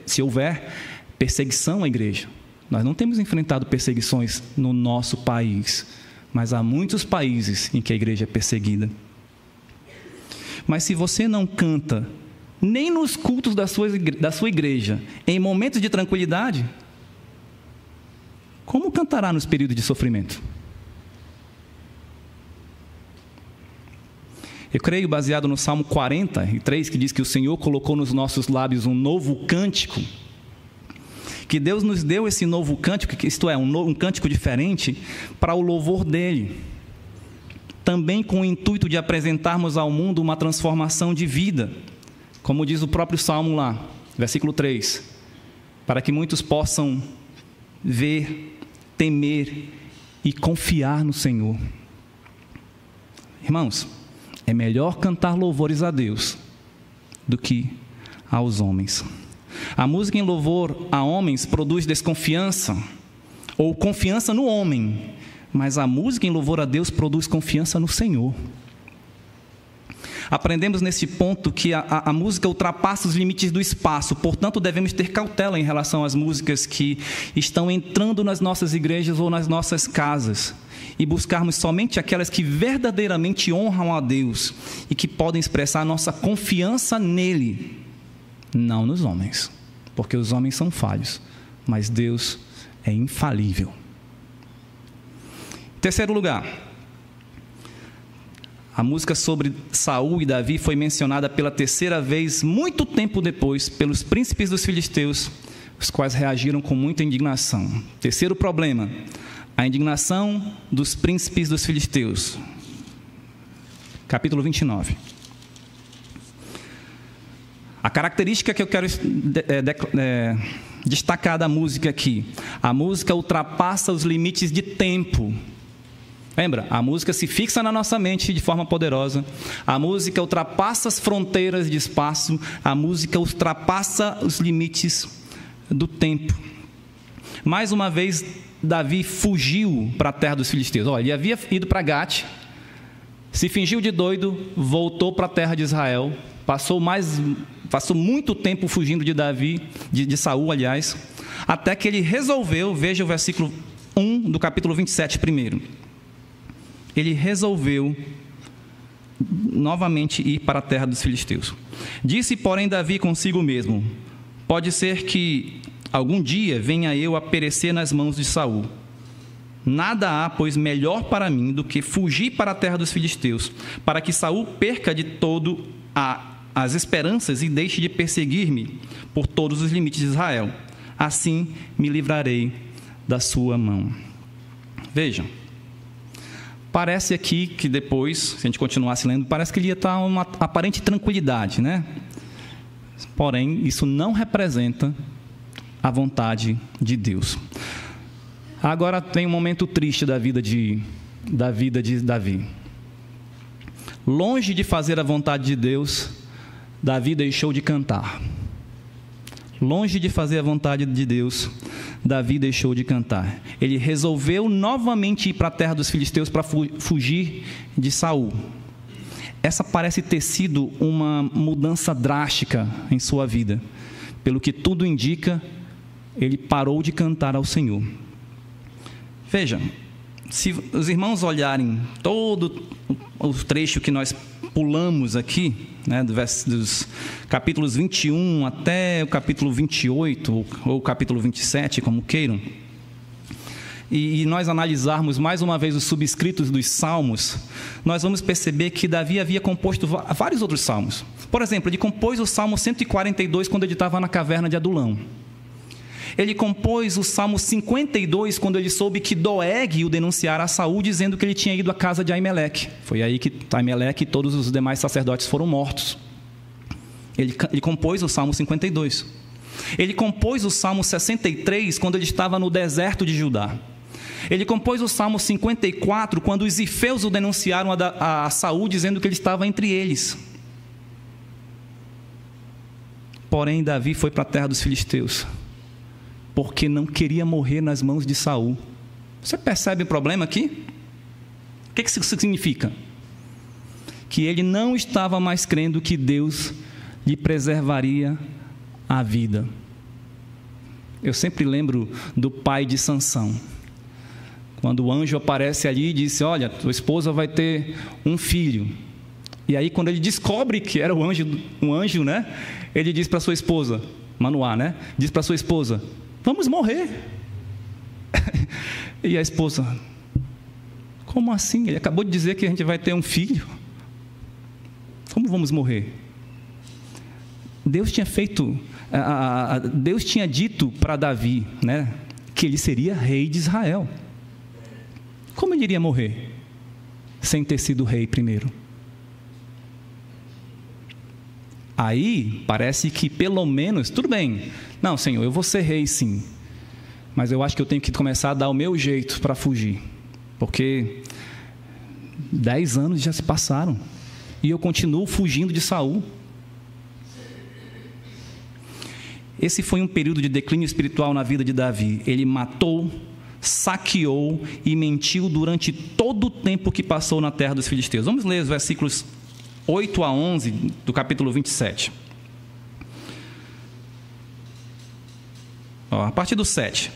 se houver perseguição à igreja. Nós não temos enfrentado perseguições no nosso país, mas há muitos países em que a igreja é perseguida. Mas se você não canta nem nos cultos da sua igreja, em momentos de tranquilidade, como cantará nos períodos de sofrimento? Eu creio, baseado no Salmo 43, que diz que o Senhor colocou nos nossos lábios um novo cântico, que Deus nos deu esse novo cântico, isto é, um cântico diferente, para o louvor dEle. Também com o intuito de apresentarmos ao mundo uma transformação de vida, como diz o próprio Salmo lá, versículo 3, para que muitos possam ver, temer e confiar no Senhor. Irmãos, é melhor cantar louvores a Deus do que aos homens. A música em louvor a homens produz desconfiança ou confiança no homem, mas a música em louvor a Deus produz confiança no Senhor. Aprendemos nesse ponto que a música ultrapassa os limites do espaço, portanto devemos ter cautela em relação às músicas que estão entrando nas nossas igrejas ou nas nossas casas, e buscarmos somente aquelas que verdadeiramente honram a Deus e que podem expressar a nossa confiança nele, não nos homens, porque os homens são falhos, mas Deus é infalível. Terceiro lugar, a música sobre Saul e Davi foi mencionada pela terceira vez, muito tempo depois, pelos príncipes dos filisteus, os quais reagiram com muita indignação. Terceiro problema, a indignação dos príncipes dos filisteus. Capítulo 29. A característica que eu quero destacar da música aqui: a música ultrapassa os limites de tempo. Lembra? A música se fixa na nossa mente de forma poderosa. A música ultrapassa as fronteiras de espaço. A música ultrapassa os limites do tempo. Mais uma vez, Davi fugiu para a terra dos filisteus. Ele havia ido para Gate, se fingiu de doido, voltou para a terra de Israel, passou muito tempo fugindo de Davi, de Saul, aliás, até que ele resolveu, veja o versículo 1 do capítulo 27 primeiro. Ele resolveu novamente ir para a terra dos filisteus. Disse, porém, Davi consigo mesmo: pode ser que algum dia venha eu a perecer nas mãos de Saul. Nada há, pois, melhor para mim do que fugir para a terra dos filisteus, para que Saul perca de todo as esperanças e deixe de perseguir-me por todos os limites de Israel. Assim me livrarei da sua mão. Vejam, parece aqui que depois, se a gente continuasse lendo, parece que ele ia estar uma aparente tranquilidade, né? Porém, isso não representa a vontade de Deus. Agora tem um momento triste da vida de Davi. Longe de fazer a vontade de Deus, Davi deixou de cantar. Longe de fazer a vontade de Deus, Davi deixou de cantar. Ele resolveu novamente ir para a terra dos filisteus para fugir de Saul. Essa parece ter sido uma mudança drástica em sua vida. pelo que tudo indica, ele parou de cantar ao Senhor. Veja, se os irmãos olharem todo o trecho que nós pulamos aqui, né, dos capítulos 21 até o capítulo 28, ou o capítulo 27, como queiram, e nós analisarmos mais uma vez os subscritos dos salmos, nós vamos perceber que Davi havia composto vários outros salmos. Por exemplo, ele compôs o Salmo 142 quando ele estava na caverna de Adulão. Ele compôs o Salmo 52 quando ele soube que Doeg o denunciara a Saul, dizendo que ele tinha ido à casa de Aimeleque. Foi aí que Aimeleque e todos os demais sacerdotes foram mortos. Ele compôs o Salmo 52. Ele compôs o Salmo 63 quando ele estava no deserto de Judá. Ele compôs o Salmo 54 quando os ifeus o denunciaram a Saul, dizendo que ele estava entre eles. Porém, Davi foi para a terra dos filisteus, porque não queria morrer nas mãos de Saul. Você percebe o problema aqui? O que isso significa? Que ele não estava mais crendo que Deus lhe preservaria a vida. Eu sempre lembro do pai de Sansão. Quando o anjo aparece ali e disse: olha, tua esposa vai ter um filho. E aí, quando ele descobre que era um anjo, né? Ele diz para sua esposa, Manoá, né? Diz para sua esposa: vamos morrer. E a esposa: como assim? Ele acabou de dizer que a gente vai ter um filho. Como vamos morrer? Deus tinha Deus tinha dito para Davi, né, que ele seria rei de Israel. Como ele iria morrer sem ter sido rei primeiro? Aí parece que pelo menos, tudo bem, não, Senhor, eu vou ser rei sim, mas eu acho que eu tenho que começar a dar o meu jeito para fugir, porque 10 anos já se passaram e eu continuo fugindo de Saul. Esse foi um período de declínio espiritual na vida de Davi. Ele matou, saqueou e mentiu durante todo o tempo que passou na terra dos filisteus. Vamos ler os versículos 8 a 11 do capítulo 27. A partir do 7.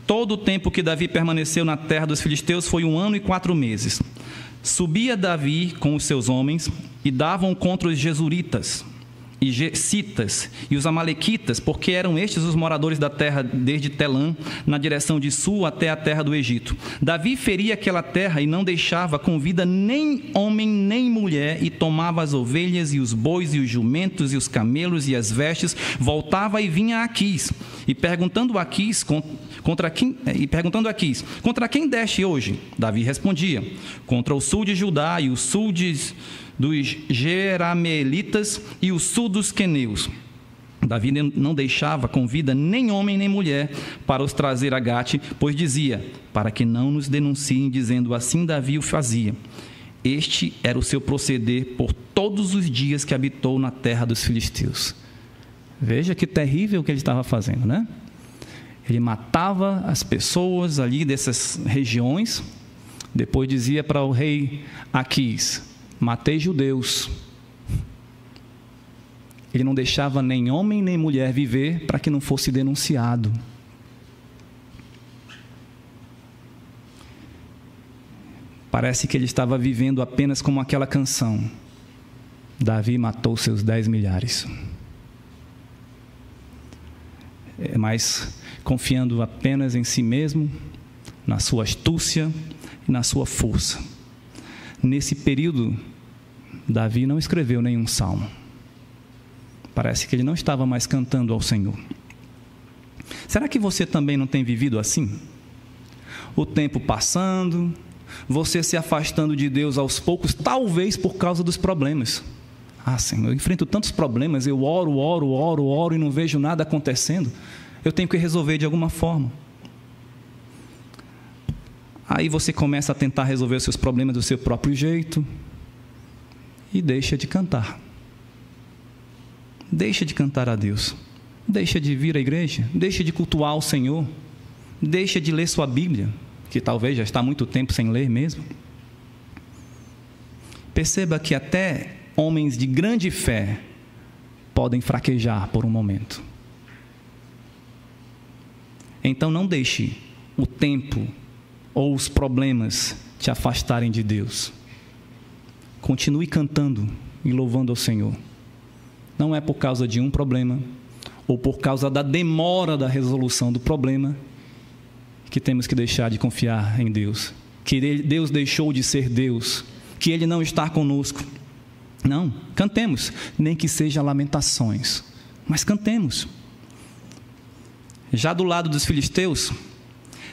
Todo o tempo que Davi permaneceu na terra dos filisteus foi 1 ano e 4 meses. Subia Davi com os seus homens e davam contra os jesuritas e gessitas e os amalequitas, porque eram estes os moradores da terra desde Telã, na direção de sul até a terra do Egito. Davi feria aquela terra e não deixava com vida nem homem nem mulher, e tomava as ovelhas e os bois e os jumentos e os camelos e as vestes, voltava e vinha a Aquis, e perguntando a Aquis, contra quem deste hoje? Davi respondia: contra o sul de Judá e o sul dos Jeramelitas e o sul dos queneus. Davi não deixava com vida nem homem nem mulher para os trazer a Gate, pois dizia: para que não nos denunciem, dizendo assim Davi o fazia. Este era o seu proceder por todos os dias que habitou na terra dos filisteus. Veja que terrível o que ele estava fazendo, né? Ele matava as pessoas ali dessas regiões, depois dizia para o rei Aquis: matei judeus. Ele não deixava nem homem nem mulher viver para que não fosse denunciado. Parece que ele estava vivendo apenas como aquela canção: Davi matou seus 10 milhares. Mas confiando apenas em si mesmo, na sua astúcia e na sua força. Nesse período, Davi não escreveu nenhum salmo. Parece que ele não estava mais cantando ao Senhor. Será que você também não tem vivido assim? O tempo passando, você se afastando de Deus aos poucos, talvez por causa dos problemas. Ah, Senhor, eu enfrento tantos problemas, eu oro e não vejo nada acontecendo. Eu tenho que resolver de alguma forma. Aí você começa a tentar resolver os seus problemas do seu próprio jeito e deixa de cantar. Deixa de cantar a Deus. Deixa de vir à igreja. Deixa de cultuar o Senhor. Deixa de ler sua Bíblia, que talvez já está há muito tempo sem ler mesmo. Perceba que até homens de grande fé podem fraquejar por um momento. Então não deixe o tempo ou os problemas te afastarem de Deus. Continue cantando e louvando ao Senhor. Não é por causa de um problema ou por causa da demora da resolução do problema que temos que deixar de confiar em Deus. Que Deus deixou de ser Deus, que Ele não está conosco. Não, cantemos, nem que seja lamentações, mas cantemos. Já do lado dos filisteus,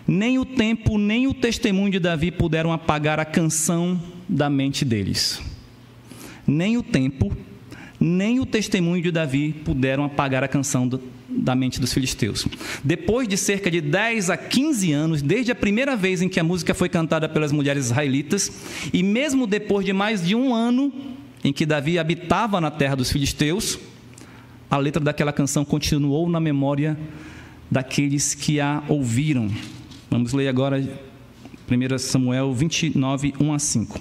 nem o tempo, nem o testemunho de Davi puderam apagar a canção da mente deles. Nem o tempo, nem o testemunho de Davi puderam apagar a canção da mente dos filisteus. Depois de cerca de 10 a 15 anos, desde a primeira vez em que a música foi cantada pelas mulheres israelitas, e mesmo depois de mais de um ano em que Davi habitava na terra dos filisteus, a letra daquela canção continuou na memória daqueles que a ouviram. Vamos ler agora 1 Samuel 29, 1 a 5.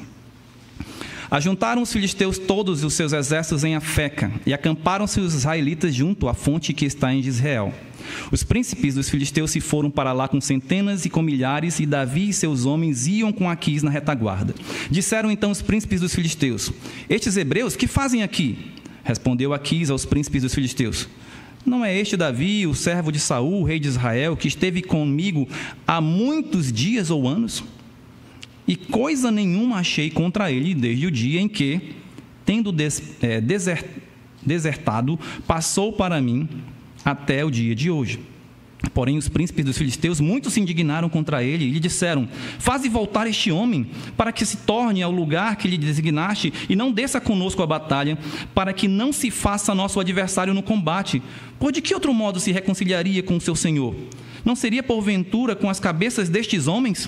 Ajuntaram os filisteus todos os seus exércitos em Afeca, e acamparam-se os israelitas junto à fonte que está em Jezreel. Os príncipes dos filisteus se foram para lá com centenas e com milhares, e Davi e seus homens iam com Aquis na retaguarda. Disseram então os príncipes dos filisteus: estes hebreus, que fazem aqui? Respondeu Aquis aos príncipes dos filisteus: não é este Davi, o servo de Saul, rei de Israel, que esteve comigo há muitos dias ou anos? E coisa nenhuma achei contra ele desde o dia em que, tendo desertado, passou para mim até o dia de hoje. Porém, os príncipes dos filisteus muito se indignaram contra ele e lhe disseram: faze voltar este homem, para que se torne ao lugar que lhe designaste, e não desça conosco a batalha, para que não se faça nosso adversário no combate. Pois de que outro modo se reconciliaria com o seu senhor? Não seria porventura com as cabeças destes homens?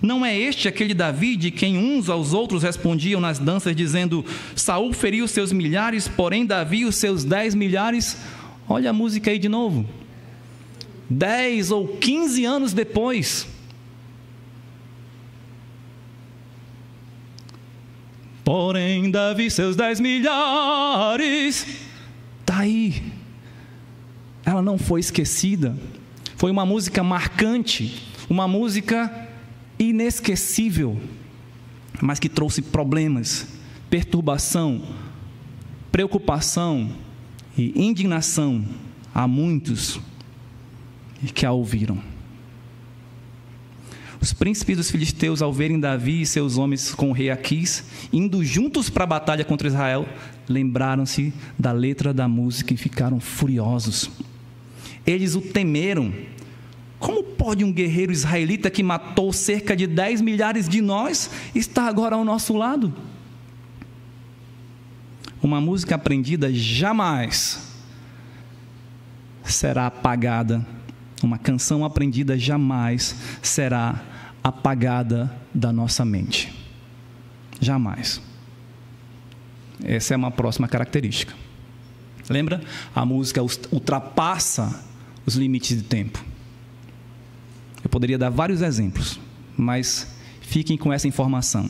Não é este aquele Davi de quem uns aos outros respondiam nas danças, dizendo: Saul feriu os seus milhares, porém Davi os seus 10 milhares? Olha a música aí de novo. 10 ou 15 anos depois. Porém Davi seus 10 milhares. Está aí. Ela não foi esquecida. Foi uma música marcante, uma música inesquecível, mas que trouxe problemas, perturbação, preocupação e indignação a muitos que a ouviram. Os príncipes dos filisteus, ao verem Davi e seus homens com o rei Aquis indo juntos para a batalha contra Israel, lembraram-se da letra da música e ficaram furiosos. Eles o temeram. Como pode um guerreiro israelita que matou cerca de 10 milhares de nós estar agora ao nosso lado? Uma música aprendida jamais será apagada. Uma canção aprendida jamais será apagada da nossa mente. Jamais. Essa é uma próxima característica. Lembra? A música ultrapassa os limites de tempo. Eu poderia dar vários exemplos, mas fiquem com essa informação.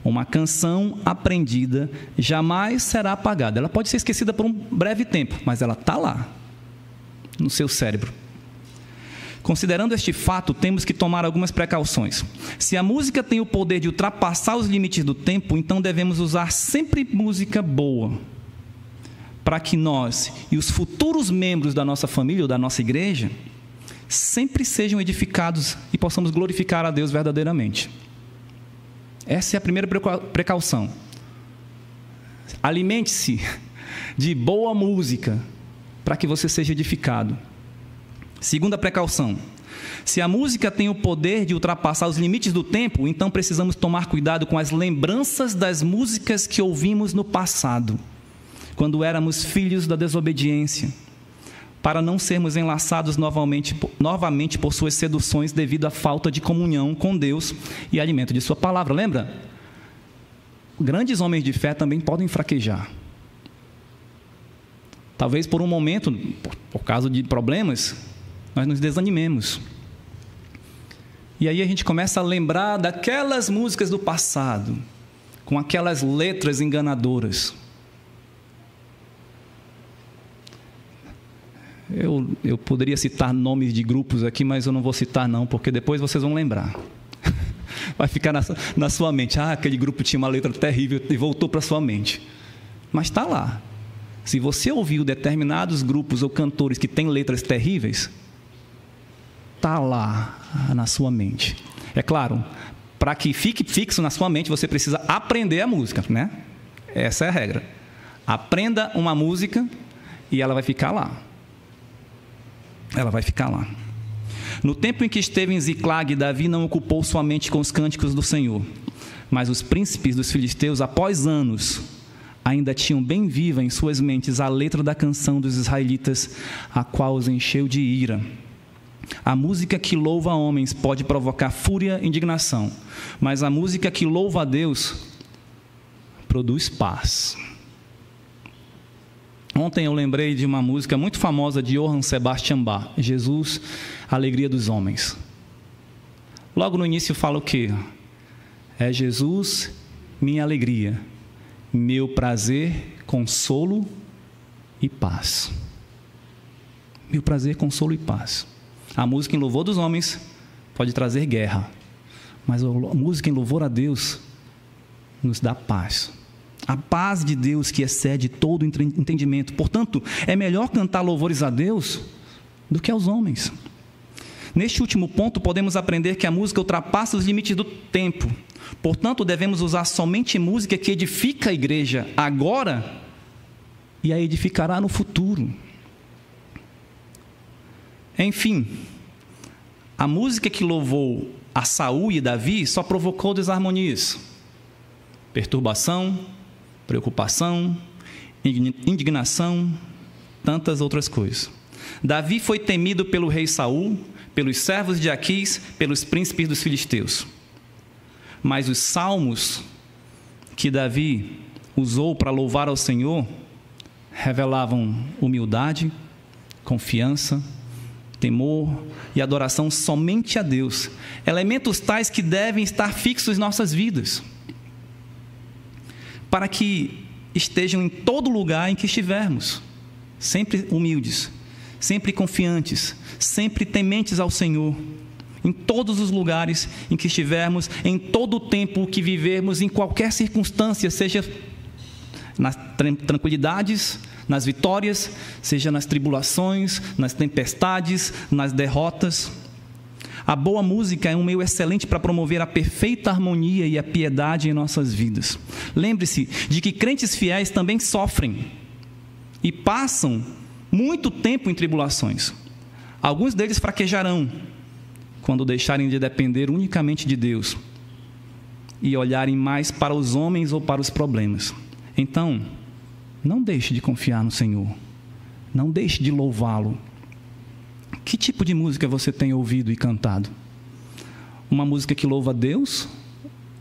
Uma canção aprendida jamais será apagada. Ela pode ser esquecida por um breve tempo, mas ela está lá, no seu cérebro. Considerando este fato, temos que tomar algumas precauções. Se a música tem o poder de ultrapassar os limites do tempo, então devemos usar sempre música boa, para que nós e os futuros membros da nossa família ou da nossa igreja sempre sejam edificados e possamos glorificar a Deus verdadeiramente. Essa é a primeira precaução. Alimente-se de boa música para que você seja edificado. Segunda precaução: se a música tem o poder de ultrapassar os limites do tempo, então precisamos tomar cuidado com as lembranças das músicas que ouvimos no passado, quando éramos filhos da desobediência, para não sermos enlaçados novamente por suas seduções devido à falta de comunhão com Deus e alimento de sua palavra. Lembra? Grandes homens de fé também podem fraquejar. Talvez por um momento, por causa de problemas, nós nos desanimemos. E aí a gente começa a lembrar daquelas músicas do passado, com aquelas letras enganadoras. Eu poderia citar nomes de grupos aqui, mas eu não vou citar não, porque depois vocês vão lembrar. Vai ficar na sua mente. Aquele grupo tinha uma letra terrível e voltou para a sua mente. Mas está lá. Se você ouviu determinados grupos ou cantores que têm letras terríveis, está lá na sua mente. É claro, para que fique fixo na sua mente, você precisa aprender a música, né? Essa é a regra. Aprenda uma música e ela vai ficar lá. Ela vai ficar lá. No tempo em que esteve em Ziclag, Davi não ocupou sua mente com os cânticos do Senhor, mas os príncipes dos filisteus, após anos, ainda tinham bem viva em suas mentes a letra da canção dos israelitas, a qual os encheu de ira. A música que louva homens pode provocar fúria e indignação, mas a música que louva a Deus produz paz. Ontem eu lembrei de uma música muito famosa de Johann Sebastian Bach, Jesus, a Alegria dos Homens. Logo no início fala o quê? É Jesus, minha alegria, meu prazer, consolo e paz. Meu prazer, consolo e paz. A música em louvor dos homens pode trazer guerra, mas a música em louvor a Deus nos dá paz. A paz de Deus que excede todo entendimento. Portanto, é melhor cantar louvores a Deus do que aos homens. Neste último ponto, podemos aprender que a música ultrapassa os limites do tempo. Portanto, devemos usar somente música que edifica a igreja agora e a edificará no futuro. Enfim, a música que louvou a Saul e Davi só provocou desarmonias, perturbação, preocupação, indignação, tantas outras coisas. Davi foi temido pelo rei Saul, pelos servos de Aquis, pelos príncipes dos filisteus. Mas os salmos que Davi usou para louvar ao Senhor revelavam humildade, confiança, temor e adoração somente a Deus, elementos tais que devem estar fixos em nossas vidas, para que estejam em todo lugar em que estivermos, sempre humildes, sempre confiantes, sempre tementes ao Senhor, em todos os lugares em que estivermos, em todo o tempo que vivermos, em qualquer circunstância, seja nas tranquilidades, nas vitórias, seja nas tribulações, nas tempestades, nas derrotas. A boa música é um meio excelente para promover a perfeita harmonia e a piedade em nossas vidas. Lembre-se de que crentes fiéis também sofrem e passam muito tempo em tribulações. Alguns deles fraquejarão quando deixarem de depender unicamente de Deus e olharem mais para os homens ou para os problemas. Então, não deixe de confiar no Senhor. Não deixe de louvá-lo. Que tipo de música você tem ouvido e cantado? Uma música que louva a Deus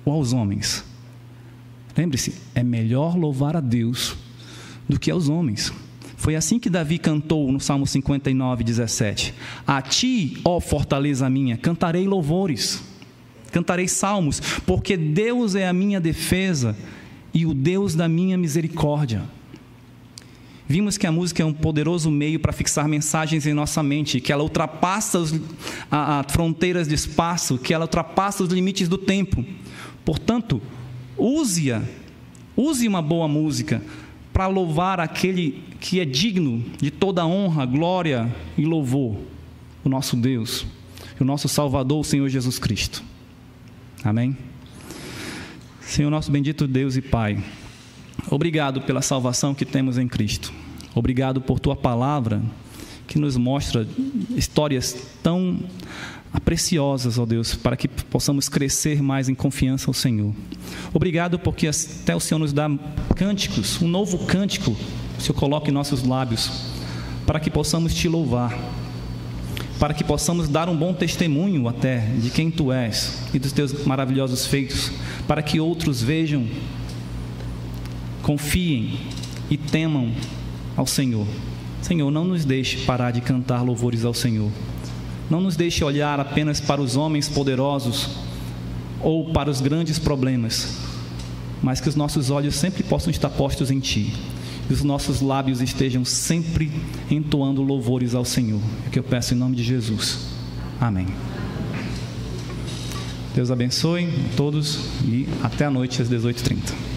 ou aos homens? Lembre-se, é melhor louvar a Deus do que aos homens. Foi assim que Davi cantou no Salmo 59, 17. A ti, ó fortaleza minha, cantarei louvores, cantarei salmos, porque Deus é a minha defesa e o Deus da minha misericórdia. Vimos que a música é um poderoso meio para fixar mensagens em nossa mente, que ela ultrapassa as fronteiras de espaço, que ela ultrapassa os limites do tempo. Portanto, use uma boa música para louvar aquele que é digno de toda honra, glória e louvor, o nosso Deus, o nosso Salvador, o Senhor Jesus Cristo. Amém? Senhor nosso bendito Deus e Pai, obrigado pela salvação que temos em Cristo. Obrigado por Tua palavra que nos mostra histórias tão preciosas, ó Deus, para que possamos crescer mais em confiança ao Senhor. Obrigado porque até o Senhor nos dá cânticos, um novo cântico, o Senhor coloca em nossos lábios, para que possamos Te louvar, para que possamos dar um bom testemunho até de quem Tu és e dos Teus maravilhosos feitos, para que outros vejam, confiem e temam ao Senhor. Senhor, não nos deixe parar de cantar louvores ao Senhor. Não nos deixe olhar apenas para os homens poderosos ou para os grandes problemas, mas que os nossos olhos sempre possam estar postos em Ti. e os nossos lábios estejam sempre entoando louvores ao Senhor. É o que eu peço em nome de Jesus. Amém. Deus abençoe a todos e até a noite às 18h30.